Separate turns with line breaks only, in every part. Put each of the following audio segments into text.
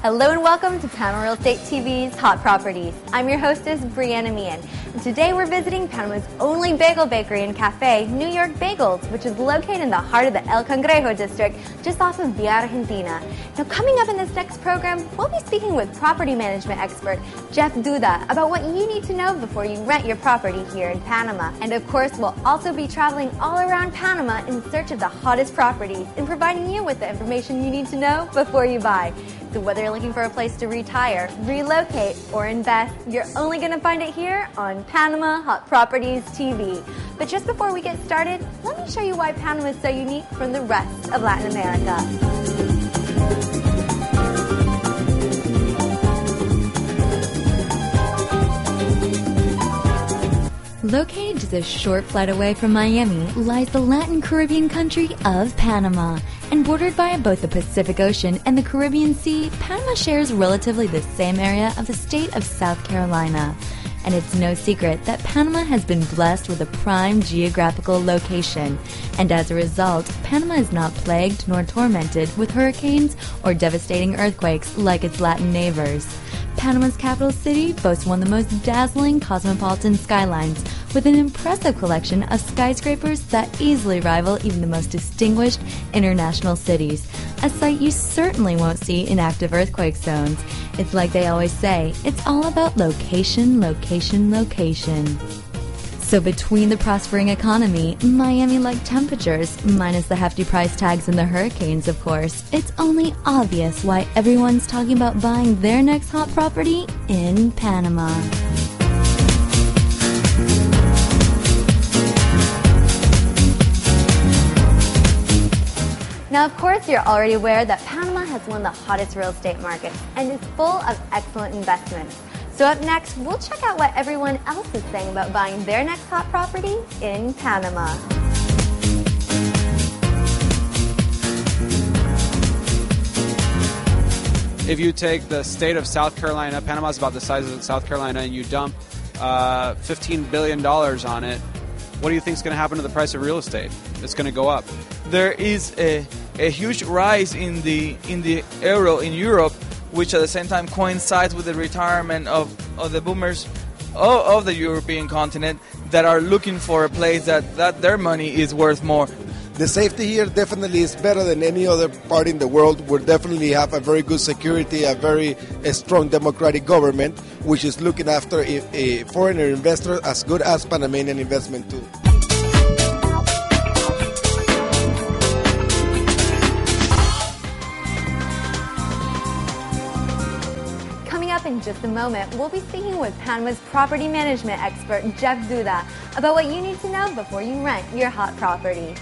Hello and welcome to Panama Real Estate TV's Hot Properties. I'm your hostess, Brianna Meehan. And today we're visiting Panama's only bagel bakery and cafe, New York Bagels, which is located in the heart of the El Cangrejo district, just off of Via Argentina. Now, coming up in this next program, we'll be speaking with property management expert Jeff Duda about what you need to know before you rent your property here in Panama. And of course, we'll also be traveling all around Panama in search of the hottest properties and providing you with the information you need to know before you buy. So whether you're looking for a place to retire, relocate, or invest, you're only going to find it here on Panama Hot Properties TV. But just before we get started, let me show you why Panama is so unique from the rest of Latin America. Located just a short flight away from Miami lies the Latin Caribbean country of Panama. And bordered by both the Pacific Ocean and the Caribbean Sea, Panama shares relatively the same area of the state of South Carolina. And it's no secret that Panama has been blessed with a prime geographical location. And as a result, Panama is not plagued nor tormented with hurricanes or devastating earthquakes like its Latin neighbors. Panama's capital city boasts one of the most dazzling cosmopolitan skylines, with an impressive collection of skyscrapers that easily rival even the most distinguished international cities, a sight you certainly won't see in active earthquake zones. It's like they always say, it's all about location, location, location. So between the prospering economy, Miami-like temperatures, minus the hefty price tags and the hurricanes, of course, it's only obvious why everyone's talking about buying their next hot property in Panama. Now, of course, you're already aware that Panama has one of the hottest real estate markets and is full of excellent investments. So up next, we'll check out what everyone else is saying about buying their next hot property in Panama.
If you take the state of South Carolina, Panama is about the size of South Carolina, and you dump $15 billion on it, what do you think is going to happen to the price of real estate? It's going to go up.
There is a huge rise in the euro in Europe, which at the same time coincides with the retirement of the boomers of the European continent that are looking for a place that their money is worth more.
The safety here definitely is better than any other part in the world. We definitely have a very good security, a very strong democratic government, which is looking after a foreign investor as good as Panamanian investment too.
In just a moment, we'll be speaking with Panama's property management expert, Jeff Duda, about what you need to know before you rent your hot property.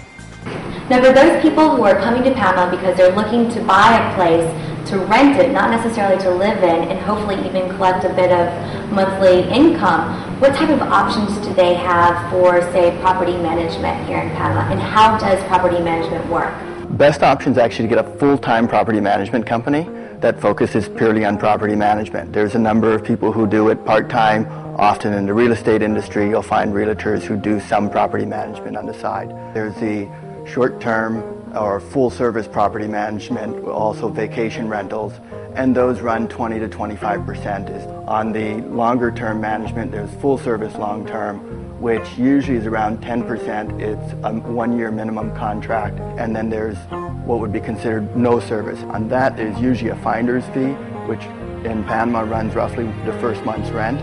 Now, for those people who are coming to Panama because they're looking to buy a place to rent it, not necessarily to live in, and hopefully even collect a bit of monthly income, what type of options do they have for, say, property management here in Panama, and how does property management work?
Best option is actually to get a full-time property management company that focuses purely on property management. There's a number of people who do it part-time. Often in the real estate industry, you'll find realtors who do some property management on the side. There's the short-term or full-service property management, also vacation rentals, and those run 20 to 25%. On the longer-term management, there's full-service long-term, which usually is around 10%. It's a one-year minimum contract, and then there's what would be considered no service. On that, there's usually a finder's fee, which in Panama runs roughly the first month's rent.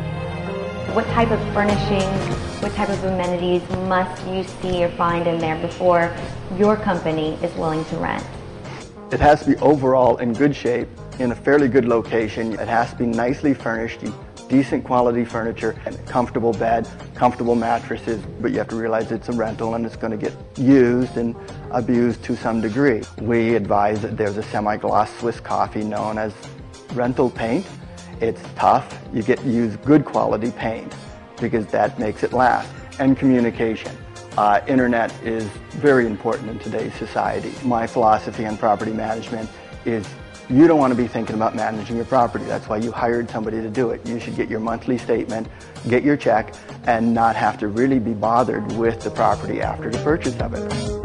What type of furnishings, what type of amenities must you see or find in there before your company is willing to rent?
It has to be overall in good shape, in a fairly good location. It has to be nicely furnished, decent quality furniture, and a comfortable bed, comfortable mattresses, but you have to realize it's a rental and it's going to get used and abused to some degree. We advise that there's a semi-gloss Swiss coffee known as rental paint. It's tough. You get to use good quality paint because that makes it last. And communication. Internet is very important in today's society. My philosophy on property management is you don't want to be thinking about managing your property. That's why you hired somebody to do it. You should get your monthly statement, get your check, and not have to really be bothered with the property after the purchase of it.